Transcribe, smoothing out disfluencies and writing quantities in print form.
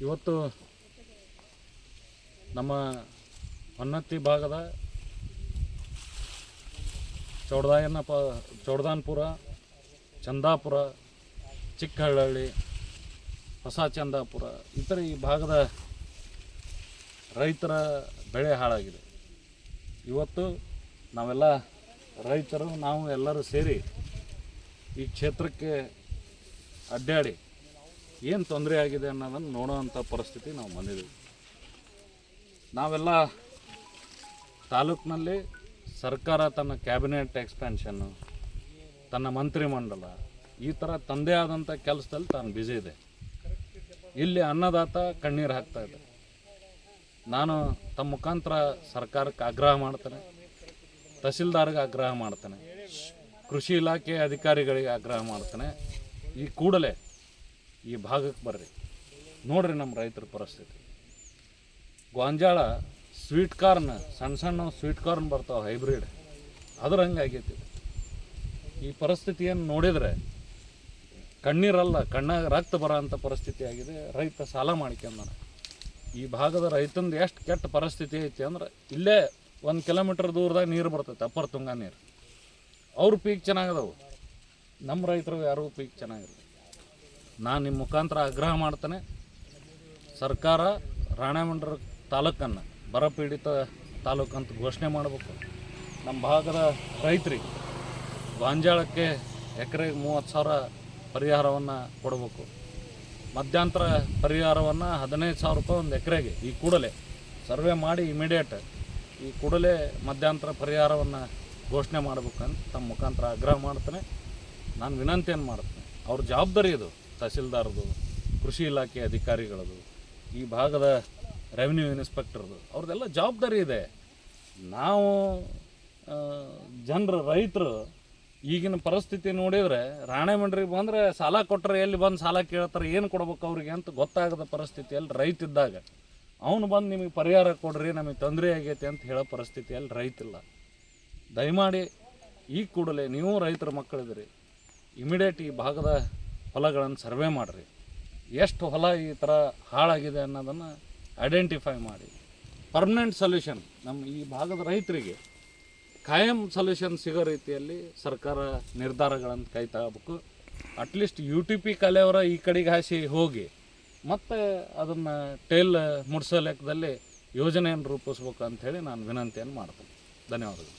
ಇವತ್ತು ನಮ್ಮ ಹೊನ್ನತ್ತಿ ಭಾಗದ ಚೌಡದಾನಪುರ, ಚಂದಾಪುರ, ಚಿಕ್ಕಹಳ್ಳಹಳ್ಳಿ, ಹೊಸ ಚಂದಾಪುರ ಇತರ ಈ ಭಾಗದ ರೈತರ ಬೆಳೆ ಹಾಳಾಗಿದೆ. ಇವತ್ತು ನಾವೆಲ್ಲ ರೈತರು ನಾವು ಎಲ್ಲರೂ ಸೇರಿ ಈ ಕ್ಷೇತ್ರಕ್ಕೆ ಅಡ್ಡಾಡಿ ಏನು ತೊಂದರೆ ಆಗಿದೆ ಅನ್ನೋದನ್ನು ನೋಡೋವಂಥ ಪರಿಸ್ಥಿತಿ ನಾವು ಬಂದಿದ್ದೀವಿ. ನಾವೆಲ್ಲ ತಾಲೂಕಿನಲ್ಲಿ ಸರ್ಕಾರ ತನ್ನ ಕ್ಯಾಬಿನೆಟ್ ಎಕ್ಸ್ಪ್ಯಾನ್ಷನ್ನು, ತನ್ನ ಮಂತ್ರಿಮಂಡಲ ಈ ಥರ ತಂದೆ ಆದಂಥ ಕೆಲಸದಲ್ಲಿ ತಾನು ಬ್ಯುಸಿ ಇದೆ. ಇಲ್ಲಿ ಅನ್ನದಾತ ಕಣ್ಣೀರು ಹಾಕ್ತಾಯಿದೆ. ನಾನು ತಮ್ಮ ಮುಖಾಂತರ ಸರ್ಕಾರಕ್ಕೆ ಆಗ್ರಹ ಮಾಡ್ತೇನೆ, ತಹಸೀಲ್ದಾರ್ಗೆ ಆಗ್ರಹ ಮಾಡ್ತೇನೆ, ಕೃಷಿ ಇಲಾಖೆ ಅಧಿಕಾರಿಗಳಿಗೆ ಆಗ್ರಹ ಮಾಡ್ತೇನೆ. ಈ ಕೂಡಲೇ ಈ ಭಾಗಕ್ಕೆ ಬರ್ರಿ, ನೋಡ್ರಿ ನಮ್ಮ ರೈತರ ಪರಿಸ್ಥಿತಿ. ಗೋಂಜಾಳ ಸ್ವೀಟ್ ಕಾರ್ನ್, ಸಣ್ಣ ಸಣ್ಣ ಸ್ವೀಟ್ ಕಾರ್ನ್ ಬರ್ತಾವೆ ಹೈಬ್ರಿಡ್, ಅದ್ರ ಹಂಗಾಗೈತಿ. ಈ ಪರಿಸ್ಥಿತಿಯನ್ನು ನೋಡಿದರೆ ಕಣ್ಣೀರಲ್ಲ, ಕಣ್ಣಾಗ ರಕ್ತ ಬರೋ ಅಂಥ ಪರಿಸ್ಥಿತಿ ಆಗಿದೆ. ರೈತ ಸಾಲ ಮಾಡ್ಕೊಂಡಾನ. ಈ ಭಾಗದ ರೈತಂದು ಎಷ್ಟು ಕೆಟ್ಟ ಪರಿಸ್ಥಿತಿ ಐತಿ ಅಂದ್ರೆ, ಇಲ್ಲೇ 1 ಕಿಲೋಮೀಟ್ರ್ ದೂರದಾಗ ನೀರು ಬರ್ತೈತೆ, ಅಪ್ಪರ್ ತುಂಗಾ ನೀರು. ಅವ್ರ ಪೀಕ್ ಚೆನ್ನಾಗದವು, ನಮ್ಮ ರೈತರು ಯಾರಿಗೂ ಪೀಕ್ ಚೆನ್ನಾಗಿಲ್ಲ. ನಾನು ನಿಮ್ಮ ಮುಖಾಂತರ ಆಗ್ರಹ ಮಾಡ್ತೇನೆ, ಸರ್ಕಾರ ರಾಣೆಬೆನ್ನೂರು ತಾಲೂಕನ್ನು ಬರಪೀಡಿತ ತಾಲೂಕು ಅಂತ ಘೋಷಣೆ ಮಾಡಬೇಕು. ನಮ್ಮ ಭಾಗದ ರೈತರಿಗೆ ಗೋಂಜಾಳಕ್ಕೆ ಎಕರೆಗೆ 30,000 ಪರಿಹಾರವನ್ನು ಕೊಡಬೇಕು. ಮಧ್ಯಂತರ ಪರಿಹಾರವನ್ನು 15,000 ರೂಪಾಯಿ ಒಂದು ಎಕರೆಗೆ ಈ ಕೂಡಲೇ ಸರ್ವೆ ಮಾಡಿ ಇಮಿಡಿಯೇಟ್ ಈ ಕೂಡಲೇ ಮಧ್ಯಂತರ ಪರಿಹಾರವನ್ನು ಘೋಷಣೆ ಮಾಡಬೇಕಂತ ತಮ್ಮ ಮುಖಾಂತರ ಆಗ್ರಹ ಮಾಡ್ತೇನೆ. ನಾನು ವಿನಂತಿಯನ್ನು ಮಾಡ್ತೇನೆ. ಅವ್ರ ಜವಾಬ್ದಾರಿ ಇದು, ತಹಸೀಲ್ದಾರ್ದು, ಕೃಷಿ ಇಲಾಖೆ ಅಧಿಕಾರಿಗಳದು, ಈ ಭಾಗದ ರೆವಿನ್ಯೂ ಇನ್ಸ್ಪೆಕ್ಟರ್ದು, ಅವ್ರದ್ದೆಲ್ಲ ಜವಾಬ್ದಾರಿ ಇದೆ. ನಾವು ಜನರು ರೈತರು ಈಗಿನ ಪರಿಸ್ಥಿತಿ ನೋಡಿದರೆ ರಾಣೆಬೆನ್ನೂರಿಗೆ ಬಂದರೆ ಸಾಲ ಕೊಟ್ಟರೆ ಎಲ್ಲಿ ಬಂದು ಸಾಲ ಕೇಳ್ತಾರೆ, ಏನು ಕೊಡ್ಬೇಕು ಅವ್ರಿಗೆ ಅಂತ ಗೊತ್ತಾಗದ ಪರಿಸ್ಥಿತಿಯಲ್ಲಿ ರೈತ ಇದ್ದಾಗ ಅವನು ಬಂದು ನಿಮಗೆ ಪರಿಹಾರ ಕೊಡ್ರಿ, ನಮಗೆ ತೊಂದರೆ ಆಗೈತೆ ಅಂತ ಹೇಳೋ ಪರಿಸ್ಥಿತಿಯಲ್ಲಿ ರೈತಿಲ್ಲ. ದಯಮಾಡಿ ಈ ಕೂಡಲೇ ನೀವು ರೈತರ ಮಕ್ಕಳಿದ್ದೀರಿ, ಇಮಿಡಿಯೇಟ್ ಈ ಭಾಗದ ಹೊಲಗಳನ್ನು ಸರ್ವೆ ಮಾಡಿರಿ. ಎಷ್ಟು ಹೊಲ ಈ ಥರ ಹಾಳಾಗಿದೆ ಅನ್ನೋದನ್ನು ಐಡೆಂಟಿಫೈ ಮಾಡಿ ಪರ್ಮನೆಂಟ್ ಸೊಲ್ಯೂಷನ್ ನಮ್ಮ ಈ ಭಾಗದ ರೈತರಿಗೆ ಖಾಯಂ ಸೊಲ್ಯೂಷನ್ ಸಿಗೋ ರೀತಿಯಲ್ಲಿ ಸರ್ಕಾರ ನಿರ್ಧಾರಗಳನ್ನು ಕೈ ತಗೋಬೇಕು. ಅಟ್ಲೀಸ್ಟ್ UTP ಕಲೆಯವರ ಈ ಕಡೆಗೆ ಹಾಸಿ ಹೋಗಿ ಮತ್ತು ಅದನ್ನು ಟೇಲ್ ಮುಡ್ಸೋ ಲೆಕ್ಕದಲ್ಲಿ ಯೋಜನೆಯನ್ನು ರೂಪಿಸ್ಬೇಕು ಅಂಥೇಳಿ ನಾನು ವಿನಂತಿಯನ್ನು ಮಾಡ್ತೀನಿ. ಧನ್ಯವಾದಗಳು.